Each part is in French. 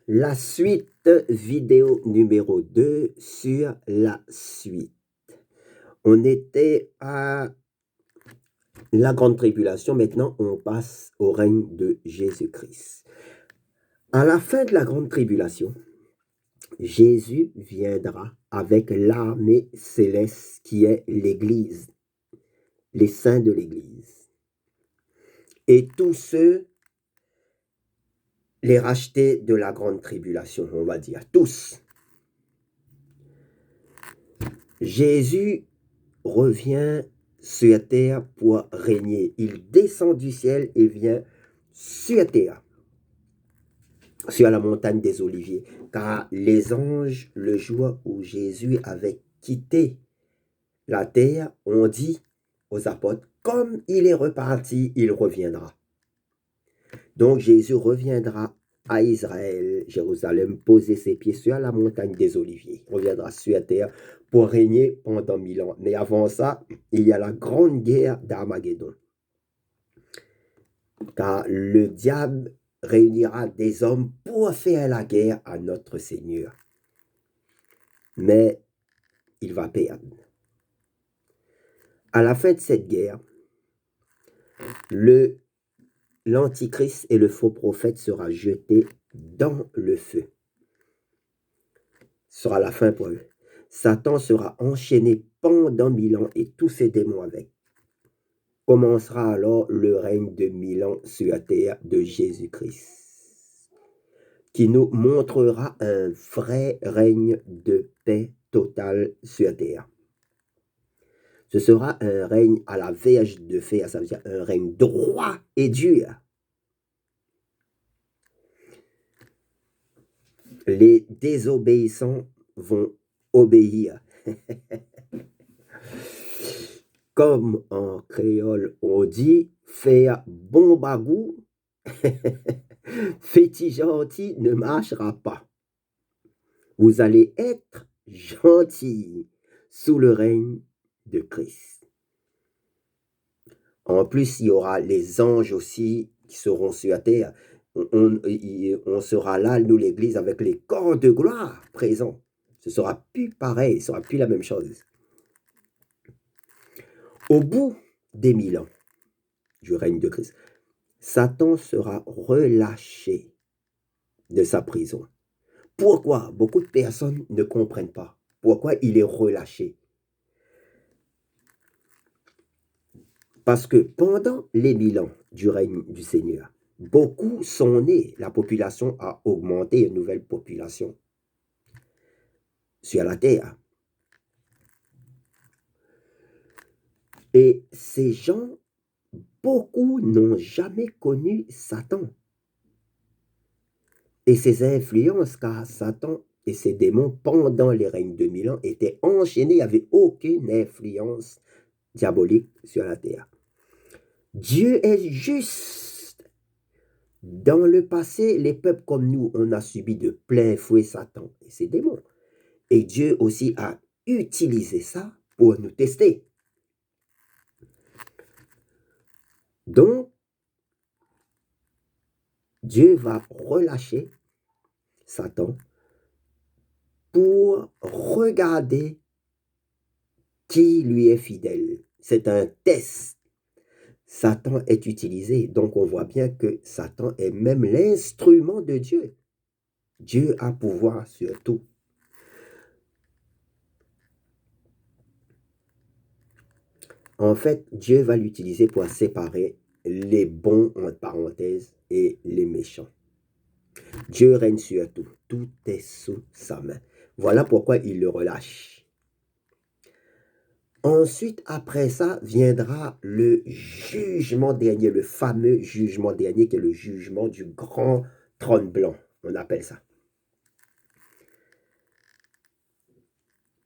La suite, vidéo numéro 2 sur la suite. On était à la grande tribulation, maintenant on passe au règne de Jésus-Christ. À la fin de la grande tribulation, Jésus viendra avec l'armée céleste qui est l'Église, les saints de l'Église. Et tous ceux, les rachetés de la grande tribulation, on va dire, tous. Jésus revient sur terre pour régner. Il descend du ciel et vient sur terre, sur la montagne des Oliviers. Car les anges, le jour où Jésus avait quitté la terre, ont dit aux apôtres, comme il est reparti, il reviendra. Donc Jésus reviendra à Israël, Jérusalem, poser ses pieds sur la montagne des Oliviers. Il reviendra sur terre pour régner pendant 1000 ans. Mais avant ça, il y a la grande guerre d'Armageddon. Car le diable réunira des hommes pour faire la guerre à notre Seigneur. Mais il va perdre. À la fin de cette guerre, l'Antichrist et le faux prophète sera jeté dans le feu. Ce sera la fin pour eux. Satan sera enchaîné pendant 1000 ans et tous ses démons avec. Commencera alors le règne de 1000 ans sur la terre de Jésus-Christ, qui nous montrera un vrai règne de paix totale sur la terre. Ce sera un règne à la verge de fer, ça veut dire un règne droit et dur. Les désobéissants vont obéir. Comme en créole on dit, faire bon bagou, fétis gentil ne marchera pas. Vous allez être gentil sous le règne de Christ. En plus, il y aura les anges aussi qui seront sur la terre. On sera là, nous l'Église, avec les corps de gloire présents. Ce sera plus pareil, ce sera plus la même chose. Au bout des 1000 ans du règne de Christ, Satan sera relâché de sa prison. Pourquoi? Beaucoup de personnes ne comprennent pas. Pourquoi il est relâché? Parce que pendant les 1000 ans du règne du Seigneur, beaucoup sont nés. La population a augmenté, une nouvelle population sur la terre. Et ces gens, beaucoup n'ont jamais connu Satan et ses influences, car Satan et ses démons, pendant les règnes de 1000 ans, étaient enchaînés. Il n'y avait aucune influence diabolique sur la terre. Dieu est juste. Dans le passé, les peuples comme nous, on a subi de plein fouet Satan et ses démons. Et Dieu aussi a utilisé ça pour nous tester. Donc, Dieu va relâcher Satan pour regarder qui lui est fidèle. C'est un test. Satan est utilisé. Donc, on voit bien que Satan est même l'instrument de Dieu. Dieu a pouvoir sur tout. En fait, Dieu va l'utiliser pour séparer les bons, entre parenthèses, et les méchants. Dieu règne sur tout. Tout est sous sa main. Voilà pourquoi il le relâche. Ensuite, après ça, viendra le jugement dernier, le fameux jugement dernier, qui est le jugement du grand trône blanc. On appelle ça.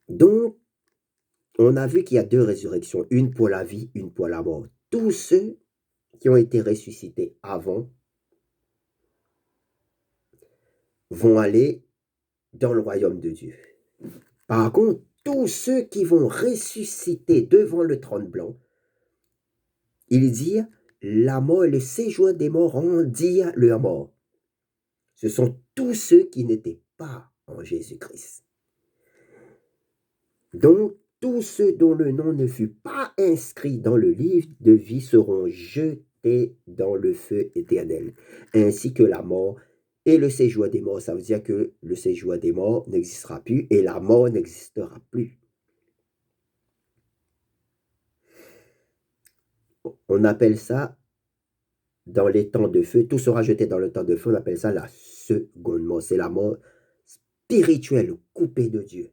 Donc, on a vu qu'il y a deux résurrections, une pour la vie, une pour la mort. Tous ceux qui ont été ressuscités avant vont aller dans le royaume de Dieu. Par contre, tous ceux qui vont ressusciter devant le trône blanc, il dit, la mort et le séjour des morts rendirent leur mort. Ce sont tous ceux qui n'étaient pas en Jésus-Christ. Donc, tous ceux dont le nom ne fut pas inscrit dans le livre de vie seront jetés dans le feu éternel, ainsi que la mort et le séjour des morts. Ça veut dire que le séjour des morts n'existera plus et la mort n'existera plus. On appelle ça, dans les temps de feu, tout sera jeté dans le temps de feu, on appelle ça la seconde mort. C'est la mort spirituelle, coupée de Dieu.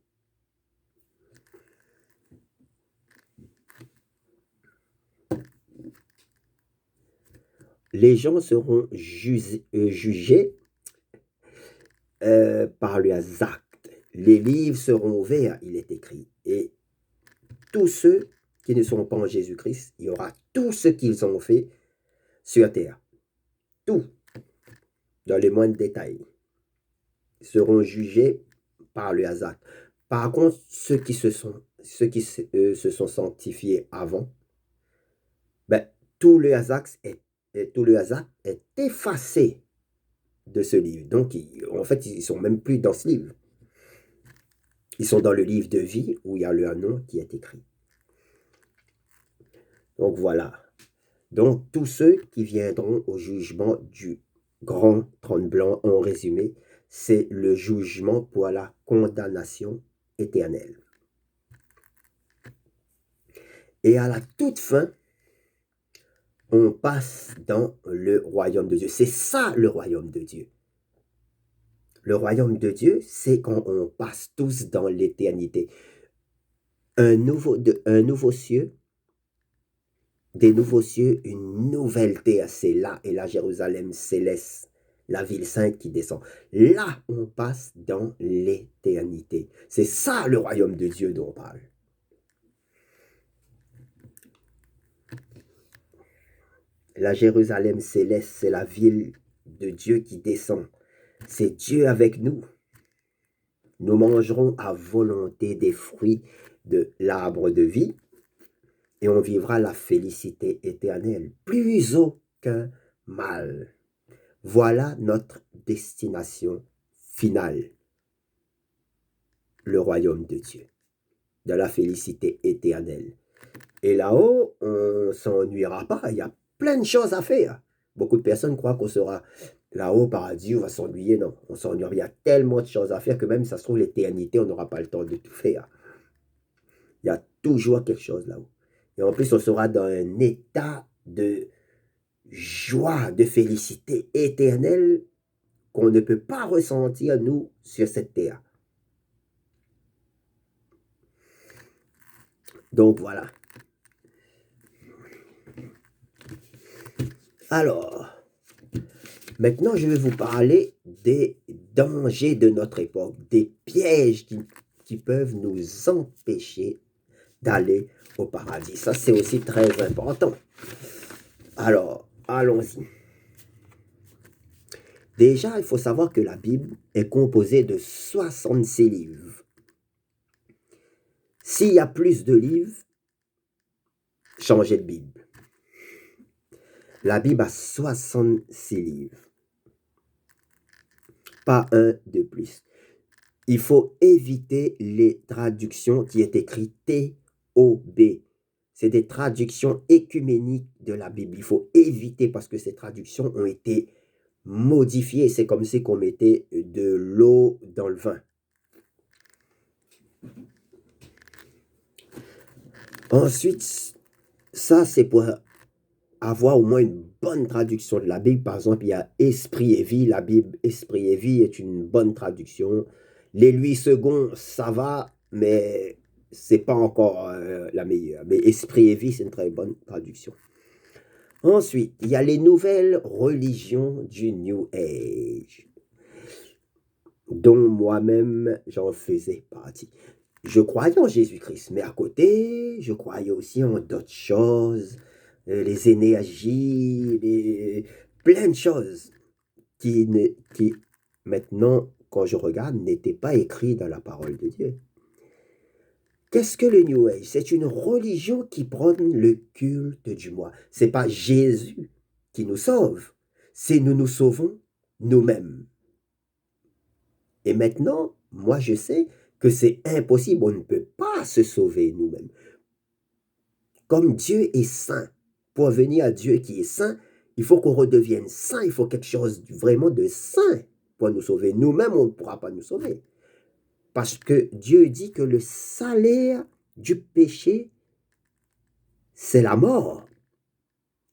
Les gens seront jugés par leurs actes. Les livres seront ouverts, il est écrit. Et tous ceux qui ne sont pas en Jésus-Christ, il y aura tout ce qu'ils ont fait sur terre. Tout, dans les moindres détails, seront jugés par leurs actes. Par contre, ceux qui se sont sanctifiés avant, ben, tout leurs actes est effacé de ce livre. Donc, en fait, ils ne sont même plus dans ce livre. Ils sont dans le livre de vie où il y a leur nom qui est écrit. Donc, voilà. Donc, tous ceux qui viendront au jugement du grand trône blanc, en résumé, c'est le jugement pour la condamnation éternelle. Et à la toute fin, on passe dans le royaume de Dieu. C'est ça le royaume de Dieu. Le royaume de Dieu, c'est quand on passe tous dans l'éternité. Un nouveau cieux, des nouveaux cieux, une nouvelle terre, c'est là, et la Jérusalem céleste, la ville sainte qui descend. Là, on passe dans l'éternité. C'est ça le royaume de Dieu dont on parle. La Jérusalem céleste, c'est la ville de Dieu qui descend. C'est Dieu avec nous. Nous mangerons à volonté des fruits de l'arbre de vie et on vivra la félicité éternelle. Plus aucun mal. Voilà notre destination finale. Le royaume de Dieu. De la félicité éternelle. Et là-haut, on ne s'ennuiera pas. Il y a plein de choses à faire. Beaucoup de personnes croient qu'on sera là-haut au paradis, on va s'ennuyer. Non, on s'ennuiera. Il y a tellement de choses à faire que même si ça se trouve l'éternité, on n'aura pas le temps de tout faire. Il y a toujours quelque chose là-haut. Et en plus, on sera dans un état de joie, de félicité éternelle qu'on ne peut pas ressentir, nous, sur cette terre. Donc, voilà. Alors, maintenant, je vais vous parler des dangers de notre époque, des pièges qui peuvent nous empêcher d'aller au paradis. Ça, c'est aussi très important. Alors, allons-y. Déjà, il faut savoir que la Bible est composée de 66 livres. S'il y a plus de livres, changez de Bible. La Bible a 66 livres. Pas un de plus. Il faut éviter les traductions qui est écrites T-O-B. C'est des traductions écuméniques de la Bible. Il faut éviter parce que ces traductions ont été modifiées. C'est comme si on mettait de l'eau dans le vin. Ensuite, ça c'est pour avoir au moins une bonne traduction de la Bible. Par exemple, il y a Esprit et vie. La Bible Esprit et vie est une bonne traduction. Les 8 secondes, ça va, mais c'est pas encore la meilleure. Mais Esprit et vie, c'est une très bonne traduction. Ensuite, il y a les nouvelles religions du New Age, dont moi-même j'en faisais partie. Je croyais en Jésus-Christ, mais à côté, je croyais aussi en d'autres choses, les énergies, plein de choses qui maintenant, quand je regarde, n'étaient pas écrites dans la parole de Dieu. Qu'est-ce que le New Age? C'est une religion qui prône le culte du moi. Ce n'est pas Jésus qui nous sauve, c'est nous sauvons nous-mêmes. Et maintenant, moi je sais que c'est impossible, on ne peut pas se sauver nous-mêmes. Comme Dieu est saint, pour venir à Dieu qui est saint, il faut qu'on redevienne saint, il faut quelque chose vraiment de saint pour nous sauver. Nous-mêmes, on ne pourra pas nous sauver. Parce que Dieu dit que le salaire du péché, c'est la mort.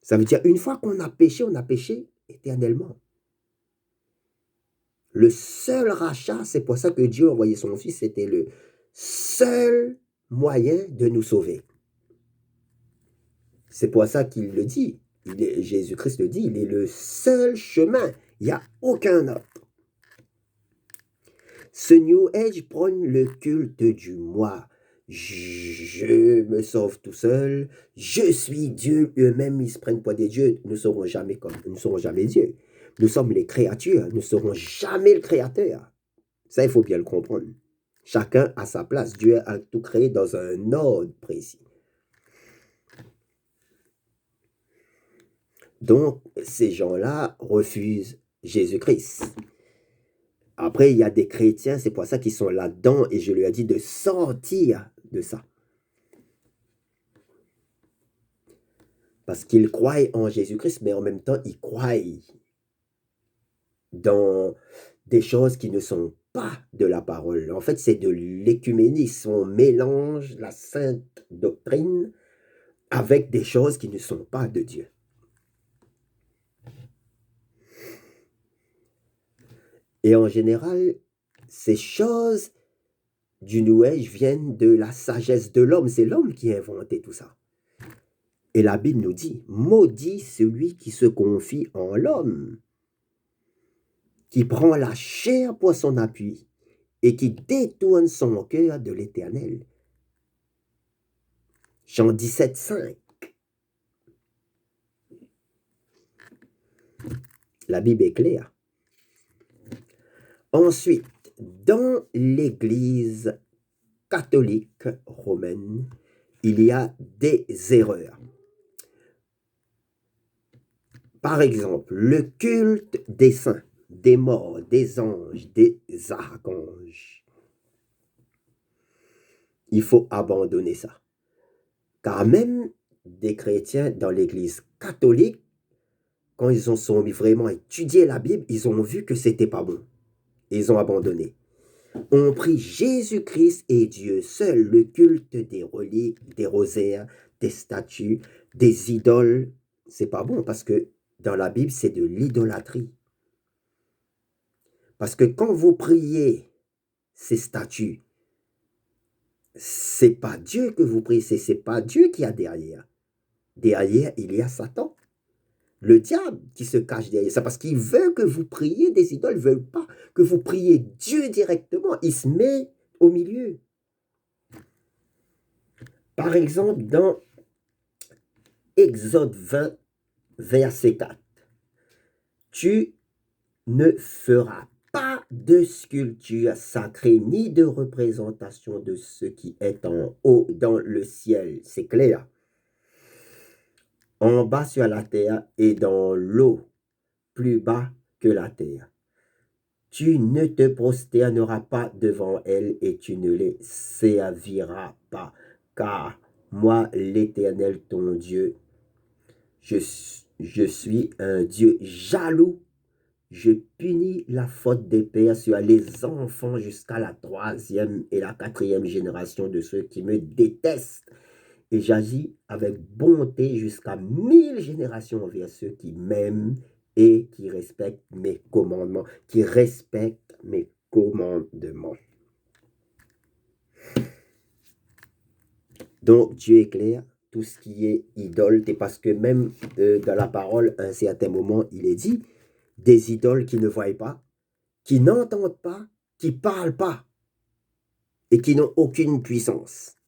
Ça veut dire, une fois qu'on a péché éternellement. Le seul rachat, c'est pour ça que Dieu a envoyé son Fils, c'était le seul moyen de nous sauver. C'est pour ça qu'il le dit. Jésus-Christ le dit, il est le seul chemin. Il n'y a aucun autre. Ce New Age prône le culte du moi. Je me sauve tout seul. Je suis Dieu. Eux-mêmes, ils se prennent pour des dieux. Nous ne serons jamais comme, nous ne serons jamais Dieu. Nous sommes les créatures. Nous ne serons jamais le créateur. Ça, il faut bien le comprendre. Chacun a sa place. Dieu a tout créé dans un ordre précis. Donc, ces gens-là refusent Jésus-Christ. Après, il y a des chrétiens, c'est pour ça qu'ils sont là-dedans, et je lui ai dit de sortir de ça. Parce qu'ils croient en Jésus-Christ, mais en même temps, ils croient dans des choses qui ne sont pas de la parole. En fait, c'est de l'écuménisme. On mélange la sainte doctrine avec des choses qui ne sont pas de Dieu. Et en général, ces choses du New Age viennent de la sagesse de l'homme. C'est l'homme qui a inventé tout ça. Et la Bible nous dit, maudit celui qui se confie en l'homme, qui prend la chair pour son appui et qui détourne son cœur de l'Éternel. Jean 17, 5. La Bible est claire. Ensuite, dans l'Église catholique romaine, il y a des erreurs. Par exemple, le culte des saints, des morts, des anges, des archanges. Il faut abandonner ça. Car même des chrétiens dans l'Église catholique, quand ils ont sont vraiment étudié la Bible, ils ont vu que c'était pas bon. Ils ont abandonné. On prie Jésus-Christ et Dieu seul, le culte des reliques, des rosaires, des statues, des idoles. C'est pas bon parce que dans la Bible, c'est de l'idolâtrie. Parce que quand vous priez ces statues, c'est pas Dieu que vous priez, c'est pas Dieu qui a derrière. Derrière, il y a Satan. Le diable qui se cache derrière ça, parce qu'il veut que vous priez des idoles, il ne veut pas que vous priez Dieu directement. Il se met au milieu. Par exemple, dans Exode 20, verset 4, tu ne feras pas de sculpture sacrée ni de représentation de ce qui est en haut dans le ciel. C'est clair. En bas sur la terre et dans l'eau, plus bas que la terre. Tu ne te prosterneras pas devant elles et tu ne les serviras pas, car moi, l'Éternel, ton Dieu, je suis un Dieu jaloux. Je punis la faute des pères sur les enfants jusqu'à la 3e et la 4e génération de ceux qui me détestent. Et j'agis avec bonté jusqu'à 1000 générations envers ceux qui m'aiment et qui respectent mes commandements, qui respectent mes commandements. Donc, Dieu est clair, tout ce qui est idole, c'est parce que même dans la parole, à un certain moment, il est dit, des idoles qui ne voient pas, qui n'entendent pas, qui ne parlent pas et qui n'ont aucune puissance.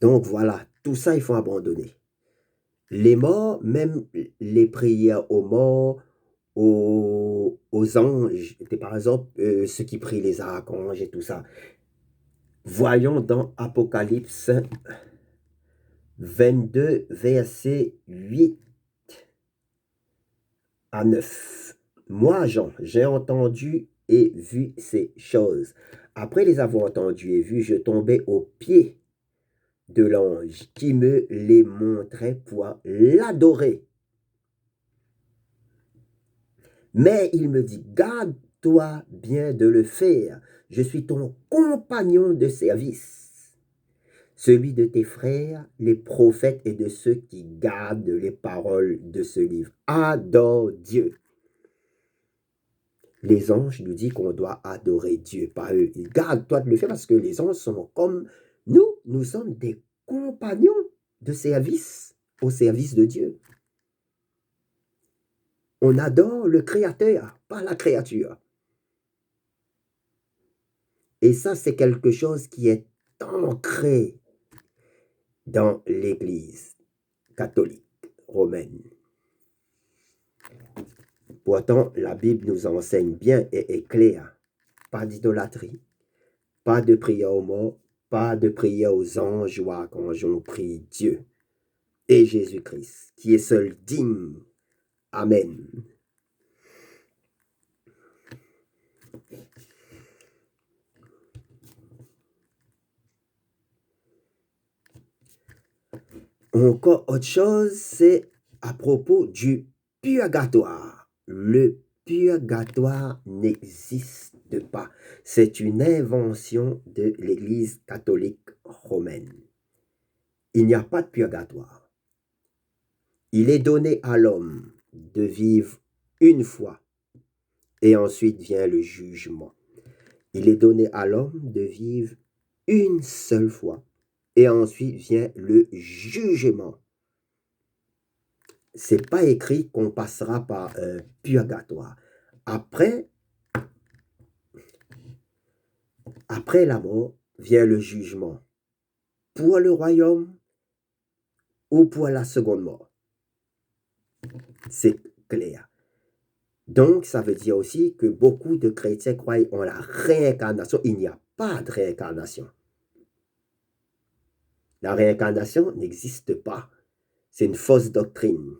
Donc voilà, tout ça, il faut abandonner. Les morts, même les prières aux morts, aux anges, par exemple, ceux qui prient les archanges et tout ça. Voyons dans Apocalypse 22, verset 8 à 9. Moi, Jean, j'ai entendu et vu ces choses. Après les avoir entendues et vues, je tombais aux pieds de l'ange qui me les montrait pour l'adorer. Mais il me dit, garde-toi bien de le faire. Je suis ton compagnon de service, celui de tes frères, les prophètes et de ceux qui gardent les paroles de ce livre. Adore Dieu. Les anges nous disent qu'on doit adorer Dieu, pas eux. Garde-toi de le faire parce que les anges sont comme nous. Nous sommes des compagnons de service au service de Dieu. On adore le Créateur, pas la créature. Et ça, c'est quelque chose qui est ancré dans l'Église catholique romaine. Pourtant, la Bible nous enseigne bien et est claire. Pas d'idolâtrie, pas de prière aux morts, pas de prière aux anges ou archanges. On prie Dieu et Jésus-Christ, qui est seul digne. Amen. Encore autre chose, c'est à propos du purgatoire. Le purgatoire n'existe pas. C'est une invention de l'Église catholique romaine. Il n'y a pas de purgatoire. Il est donné à l'homme de vivre une fois et ensuite vient le jugement. Il est donné à l'homme de vivre une seule fois et ensuite vient le jugement. C'est pas écrit qu'on passera par un purgatoire. Après la mort vient le jugement pour le royaume ou pour la seconde mort. C'est clair. Donc, ça veut dire aussi que beaucoup de chrétiens croient en la réincarnation. Il n'y a pas de réincarnation. La réincarnation n'existe pas. C'est une fausse doctrine.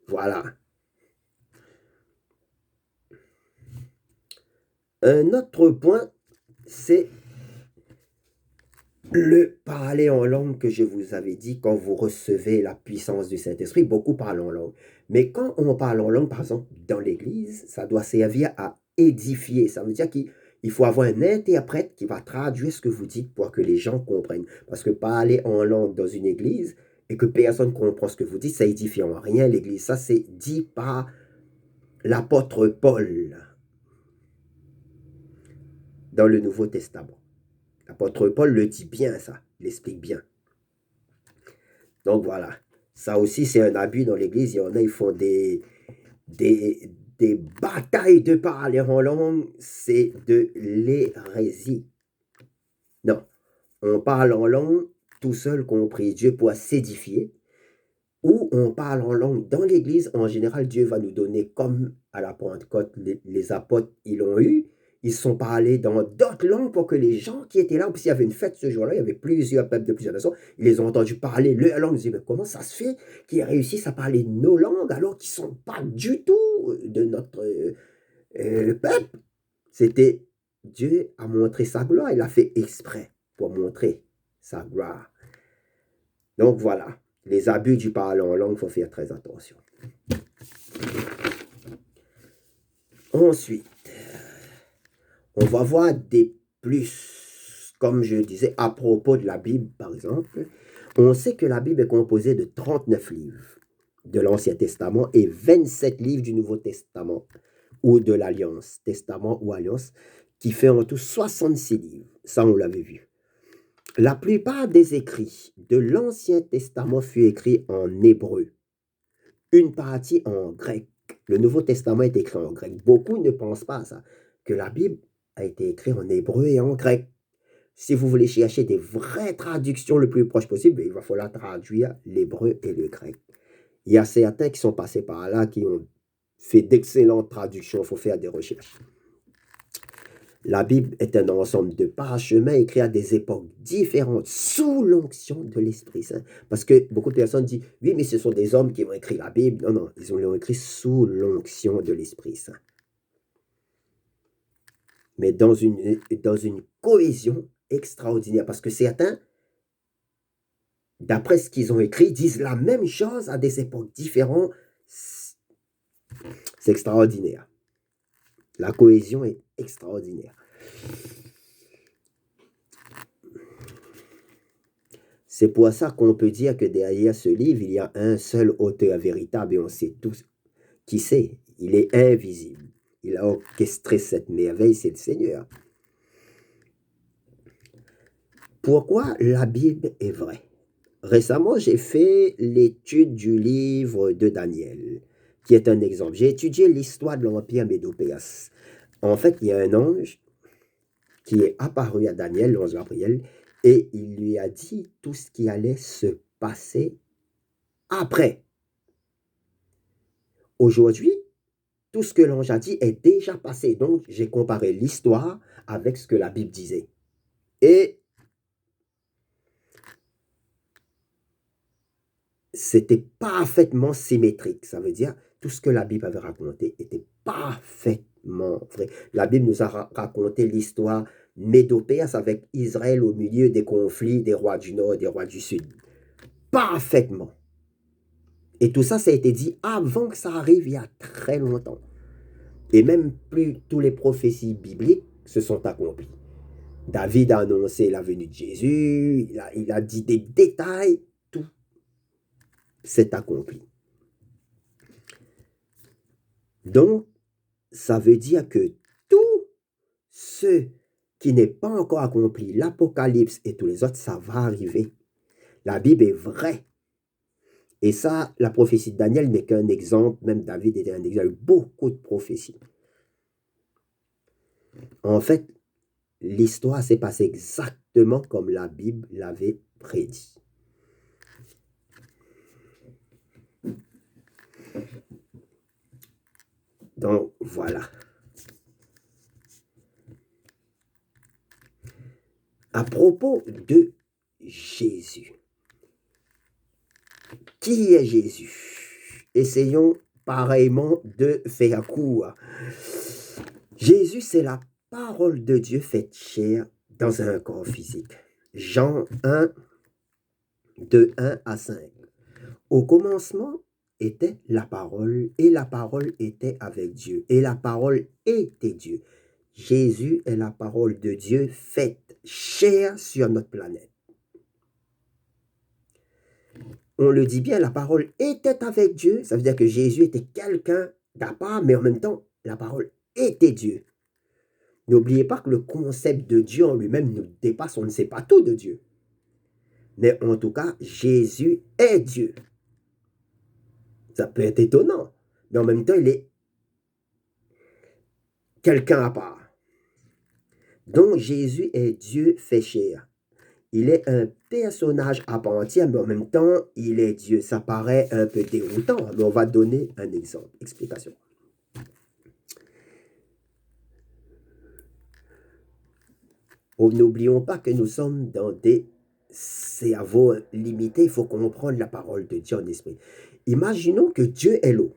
Voilà. Un autre point, c'est le parler en langue que je vous avais dit quand vous recevez la puissance du Saint-Esprit. Beaucoup parlent en langue. Mais quand on parle en langue, par exemple, dans l'Église, ça doit servir à édifier. Ça veut dire qu'il faut avoir un interprète qui va traduire ce que vous dites pour que les gens comprennent. Parce que parler en langue dans une Église et que personne ne comprend ce que vous dites, ça édifie en rien l'Église. Ça, c'est dit par l'apôtre Paul dans le Nouveau Testament. L'apôtre Paul le dit bien, ça. Il explique bien. Donc voilà. Ça aussi, c'est un abus dans l'Église. Il y en a, ils font des batailles de parler en langue. C'est de l'hérésie. Non. On parle en langue tout seul qu'on prie Dieu pour s'édifier. Ou on parle en langue dans l'Église. En général, Dieu va nous donner, comme à la Pentecôte, les apôtres, ils l'ont eu. Ils sont parlés dans d'autres langues pour que les gens qui étaient là, parce qu'il y avait une fête ce jour-là, il y avait plusieurs peuples de plusieurs nations, ils les ont entendus parler leur langue. Ils disaient, mais comment ça se fait qu'ils réussissent à parler nos langues alors qu'ils ne sont pas du tout de notre peuple? C'était Dieu a montré sa gloire, il a fait exprès pour montrer sa gloire. Donc voilà, les abus du parler en langue, il faut faire très attention. Ensuite, on va voir des plus, comme je disais, à propos de la Bible, par exemple. On sait que la Bible est composée de 39 livres de l'Ancien Testament et 27 livres du Nouveau Testament ou de l'Alliance, Testament ou Alliance, qui fait en tout 66 livres. Ça, on l'avait vu. La plupart des écrits de l'Ancien Testament furent écrits en hébreu, une partie en grec. Le Nouveau Testament est écrit en grec. Beaucoup ne pensent pas à ça, que la Bible a été écrite en hébreu et en grec. Si vous voulez chercher des vraies traductions le plus proche possible, il va falloir traduire l'hébreu et le grec. Il y a certains qui sont passés par là, qui ont fait d'excellentes traductions. Il faut faire des recherches. La Bible est un ensemble de parchemins écrits à des époques différentes, sous l'onction de l'Esprit Saint. Parce que beaucoup de personnes disent, oui, mais ce sont des hommes qui ont écrit la Bible. Non, non, ils l'ont écrit sous l'onction de l'Esprit Saint. Mais dans une cohésion extraordinaire. Parce que certains, d'après ce qu'ils ont écrit, disent la même chose à des époques différentes. C'est extraordinaire. La cohésion est extraordinaire. C'est pour ça qu'on peut dire que derrière ce livre, il y a un seul auteur véritable et on sait tous qui c'est. Il est invisible. Il a orchestré cette merveille, c'est le Seigneur. Pourquoi la Bible est vraie? Récemment, j'ai fait l'étude du livre de Daniel, qui est un exemple. J'ai étudié l'histoire de l'Empire Médo-Perse. En fait, il y a un ange qui est apparu à Daniel, l'ange Gabriel, et il lui a dit tout ce qui allait se passer après. Aujourd'hui, tout ce que l'ange a dit est déjà passé. Donc, j'ai comparé l'histoire avec ce que la Bible disait. Et c'était parfaitement symétrique. Ça veut dire tout ce que la Bible avait raconté était parfaitement vrai. La Bible nous a raconté l'histoire médo-perse avec Israël au milieu des conflits des rois du Nord et des rois du Sud. Parfaitement. Et tout ça, ça a été dit avant que ça arrive il y a très longtemps. Et même plus tous les prophéties bibliques se sont accomplies. David a annoncé la venue de Jésus, il a dit des détails, tout s'est accompli. Donc, ça veut dire que tout ce qui n'est pas encore accompli, l'Apocalypse et tous les autres, ça va arriver. La Bible est vraie. Et ça, la prophétie de Daniel n'est qu'un exemple, même David était un exemple, il y a eu beaucoup de prophéties. En fait, l'histoire s'est passée exactement comme la Bible l'avait prédit. Donc, voilà. À propos de Jésus. Qui est Jésus? Essayons pareillement de faire court. Jésus, c'est la parole de Dieu faite chair dans un corps physique. Jean 1, de 1 à 5. Au commencement était la parole, et la parole était avec Dieu, et la parole était Dieu. Jésus est la parole de Dieu faite chair sur notre planète. On le dit bien, la parole était avec Dieu, ça veut dire que Jésus était quelqu'un d'à part, mais en même temps, la parole était Dieu. N'oubliez pas que le concept de Dieu en lui-même nous dépasse, on ne sait pas tout de Dieu. Mais en tout cas, Jésus est Dieu. Ça peut être étonnant, mais en même temps, il est quelqu'un à part. Donc, Jésus est Dieu fait chair. Il est un personnage à part entière, mais en même temps, il est Dieu. Ça paraît un peu déroutant, mais on va donner un exemple, explication. N'oublions pas que nous sommes dans des cerveaux limités. Il faut comprendre la parole de Dieu en esprit. Imaginons que Dieu est l'eau.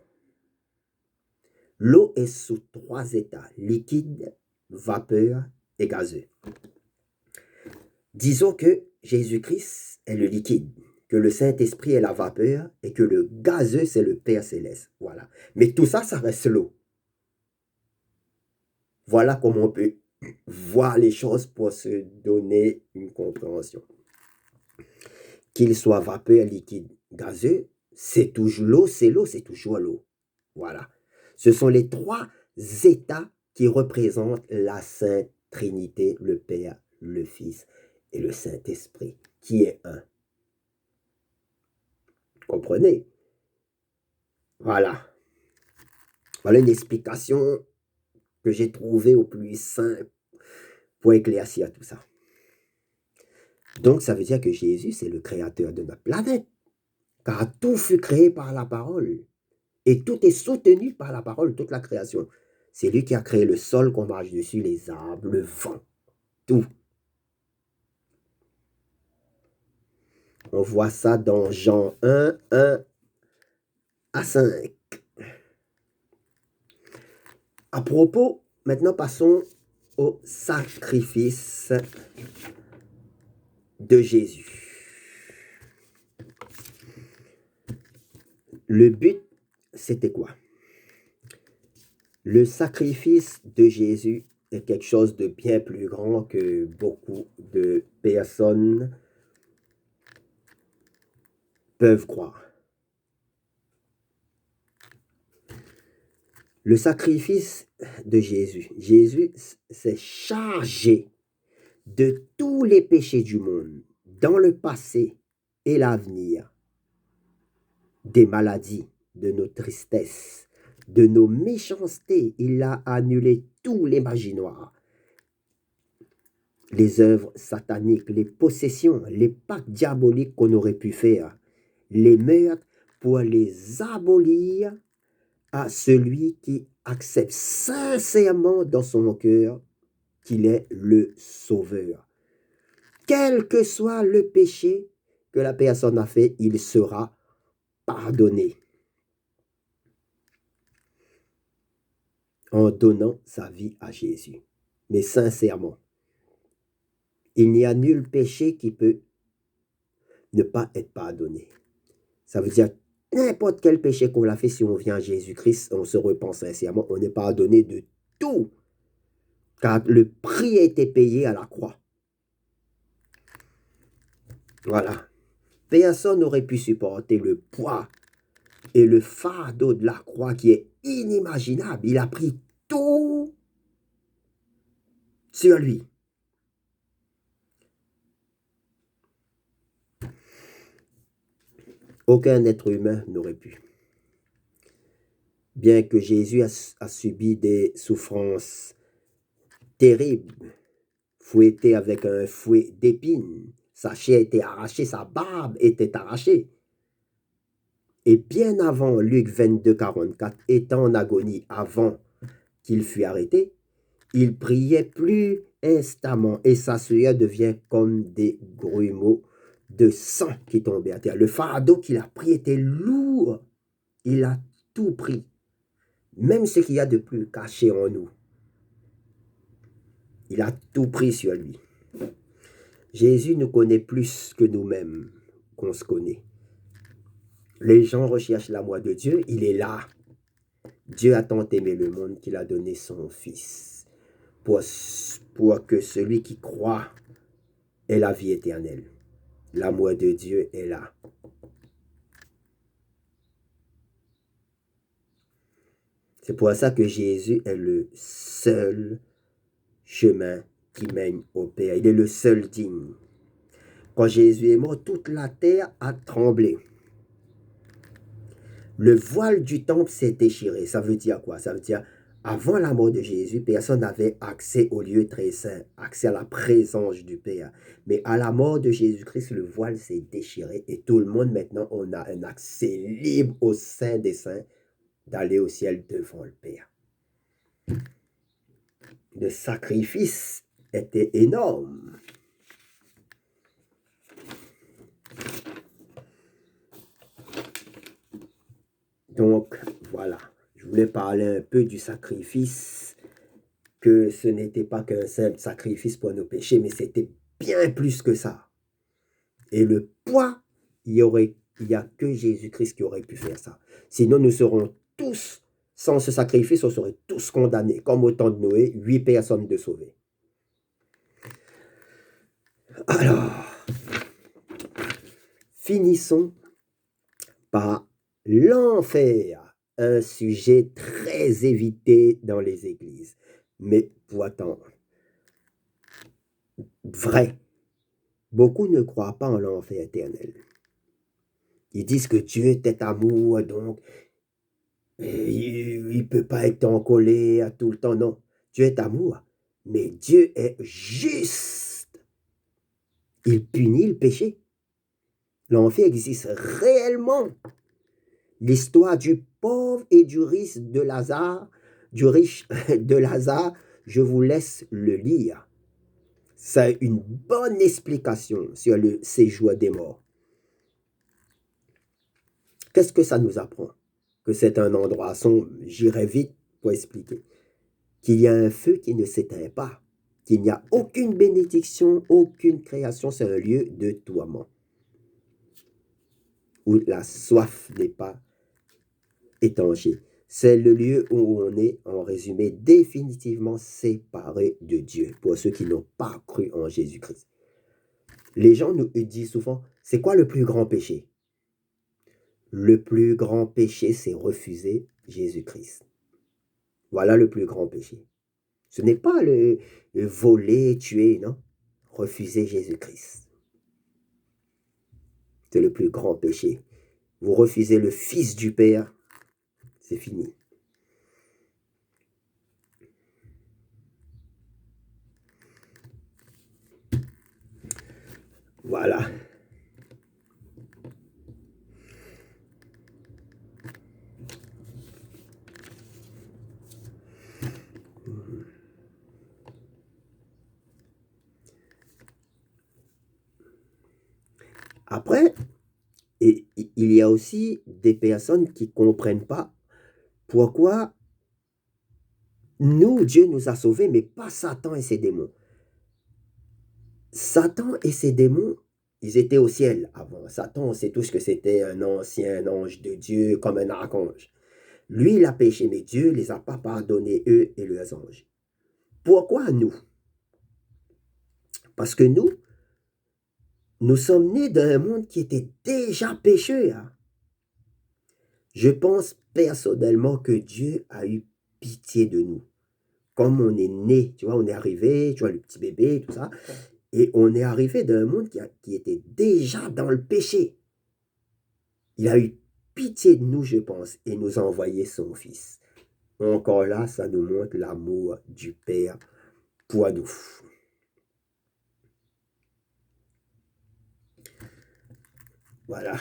L'eau est sous 3 états, liquide, vapeur et gazeux. Disons que Jésus-Christ est le liquide, que le Saint-Esprit est la vapeur et que le gazeux, c'est le Père Céleste. Voilà. Mais tout ça, ça reste l'eau. Voilà comment on peut voir les choses pour se donner une compréhension. Qu'il soit vapeur, liquide, gazeux, c'est toujours l'eau, c'est toujours l'eau. Voilà. Ce sont les 3 états qui représentent la Sainte Trinité, le Père, le Fils et le Saint-Esprit, qui est un. Comprenez? Voilà. Voilà une explication que j'ai trouvée au plus simple pour éclaircir tout ça. Donc, ça veut dire que Jésus, c'est le créateur de notre planète, car tout fut créé par la parole. Et tout est soutenu par la parole, toute la création. C'est lui qui a créé le sol qu'on marche dessus, les arbres, le vent, tout. On voit ça dans Jean 1, 1 à 5. À propos, maintenant passons au sacrifice de Jésus. Le but, c'était quoi? Le sacrifice de Jésus est quelque chose de bien plus grand que beaucoup de personnes peuvent croire. Le sacrifice de Jésus. Jésus s'est chargé de tous les péchés du monde, dans le passé et l'avenir, des maladies, de nos tristesses, de nos méchancetés. Il a annulé tous les magies noires, les œuvres sataniques, les possessions, les pactes diaboliques qu'on aurait pu faire, les meurtres, pour les abolir à celui qui accepte sincèrement dans son cœur qu'il est le Sauveur. Quel que soit le péché que la personne a fait, il sera pardonné en donnant sa vie à Jésus. Mais sincèrement, il n'y a nul péché qui peut ne pas être pardonné. Ça veut dire n'importe quel péché qu'on a fait, si on vient à Jésus-Christ, on se repent sincèrement, on est pardonné de tout. Car le prix a été payé à la croix. Voilà. Personne n'aurait pu supporter le poids et le fardeau de la croix qui est inimaginable. Il a pris tout sur lui. Aucun être humain n'aurait pu. Bien que Jésus a subi des souffrances terribles, fouetté avec un fouet d'épines, sa chair était arrachée, sa barbe était arrachée. Et bien avant Luc 22, 44, étant en agonie avant qu'il fût arrêté, il priait plus instamment et sa sueur devient comme des grumeaux de sang qui tombaient à terre. Le fardeau qu'il a pris était lourd. Il a tout pris, même ce qu'il y a de plus caché en nous. Il a tout pris sur lui. Jésus nous connaît plus que nous-mêmes qu'on se connaît. Les gens recherchent l'amour de Dieu, il est là. Dieu a tant aimé le monde qu'il a donné son Fils pour que celui qui croit ait la vie éternelle. L'amour de Dieu est là. C'est pour ça que Jésus est le seul chemin qui mène au Père. Il est le seul digne. Quand Jésus est mort, toute la terre a tremblé. Le voile du temple s'est déchiré. Ça veut dire quoi? Ça veut dire, avant la mort de Jésus, personne n'avait accès au lieu très saint, accès à la présence du Père. Mais à la mort de Jésus-Christ, le voile s'est déchiré et tout le monde, maintenant, on a un accès libre au sein des saints d'aller au ciel devant le Père. Le sacrifice était énorme. Donc, voilà, je voulais parler un peu du sacrifice, que ce n'était pas qu'un simple sacrifice pour nos péchés, mais c'était bien plus que ça. Et le poids, il n'y a que Jésus-Christ qui aurait pu faire ça. Sinon, nous serons tous, sans ce sacrifice, on serait tous condamnés, comme au temps de Noé, 8 personnes de sauvées. Alors, finissons par l'enfer, un sujet très évité dans les églises, mais pourtant vrai. Beaucoup ne croient pas en l'enfer éternel. Ils disent que Dieu est amour, donc il ne peut pas être en colère tout le temps. Non, Dieu est amour, mais Dieu est juste. Il punit le péché. L'enfer existe réellement. L'histoire du pauvre et du riche de Lazare du riche de Lazare, je vous laisse le lire. C'est une bonne explication sur le séjour des morts. Qu'est-ce que ça nous apprend? Que c'est un endroit sombre, j'irai vite pour expliquer. Qu'il y a un feu qui ne s'éteint pas, qu'il n'y a aucune bénédiction, aucune création, c'est un lieu de tourment, où la soif n'est pas étanchée. C'est le lieu où on est, en résumé, définitivement séparé de Dieu, pour ceux qui n'ont pas cru en Jésus-Christ. Les gens nous disent souvent, c'est quoi le plus grand péché? Le plus grand péché, c'est refuser Jésus-Christ. Voilà le plus grand péché. Ce n'est pas le voler, tuer, non. Refuser Jésus-Christ. C'est le plus grand péché. Vous refusez le Fils du Père, c'est fini. Voilà. Après, il y a aussi des personnes qui ne comprennent pas pourquoi nous, Dieu nous a sauvés, mais pas Satan et ses démons. Satan et ses démons, ils étaient au ciel avant. Satan, on sait tous que c'était un ancien ange de Dieu, comme un archange. Lui, il a péché, mais Dieu ne les a pas pardonnés, eux et leurs anges. Pourquoi nous? Parce que nous sommes nés d'un monde qui était déjà pécheur. Je pense personnellement que Dieu a eu pitié de nous. Comme on est né, tu vois, on est arrivé, tu vois, le petit bébé, tout ça, et on est arrivé d'un monde qui était déjà dans le péché. Il a eu pitié de nous, je pense, et nous a envoyé son Fils. Encore là, ça nous montre l'amour du Père pour nous. Voilà.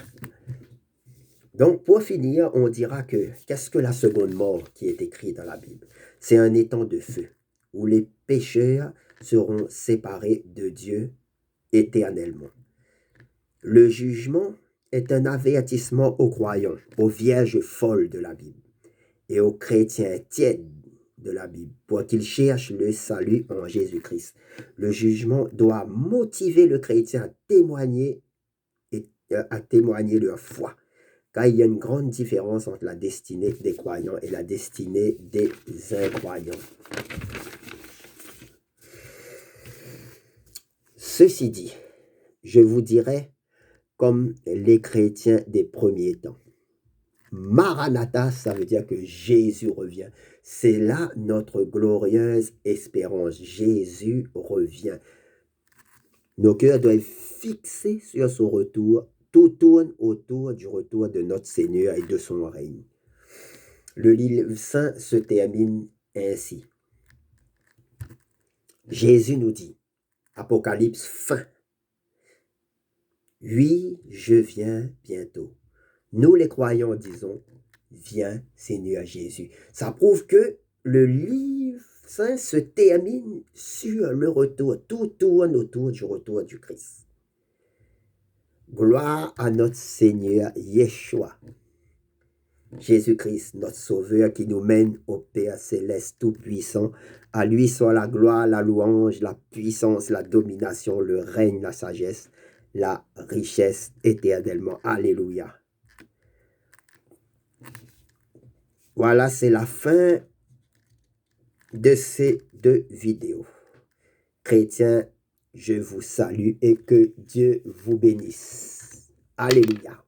Donc, pour finir, on dira que qu'est-ce que la seconde mort qui est écrite dans la Bible? C'est un étang de feu où les pécheurs seront séparés de Dieu éternellement. Le jugement est un avertissement aux croyants, aux vierges folles de la Bible et aux chrétiens tièdes de la Bible pour qu'ils cherchent le salut en Jésus-Christ. Le jugement doit motiver le chrétien à témoigner leur foi. Car il y a une grande différence entre la destinée des croyants et la destinée des incroyants. Ceci dit, je vous dirai comme les chrétiens des premiers temps. Maranatha, ça veut dire que Jésus revient. C'est là notre glorieuse espérance. Jésus revient. Nos cœurs doivent être fixés sur son retour. Tout tourne autour du retour de notre Seigneur et de son règne. Le livre saint se termine ainsi. Jésus nous dit, Apocalypse fin. Oui, je viens bientôt. Nous les croyants disons, viens Seigneur Jésus. Ça prouve que le livre saint se termine sur le retour. Tout tourne autour du retour du Christ. Gloire à notre Seigneur Yeshua. Jésus-Christ, notre Sauveur, qui nous mène au Père Céleste Tout-Puissant. À lui soit la gloire, la louange, la puissance, la domination, le règne, la sagesse, la richesse éternellement. Alléluia. Voilà, c'est la fin de ces 2 vidéos. Chrétiens, je vous salue et que Dieu vous bénisse. Alléluia.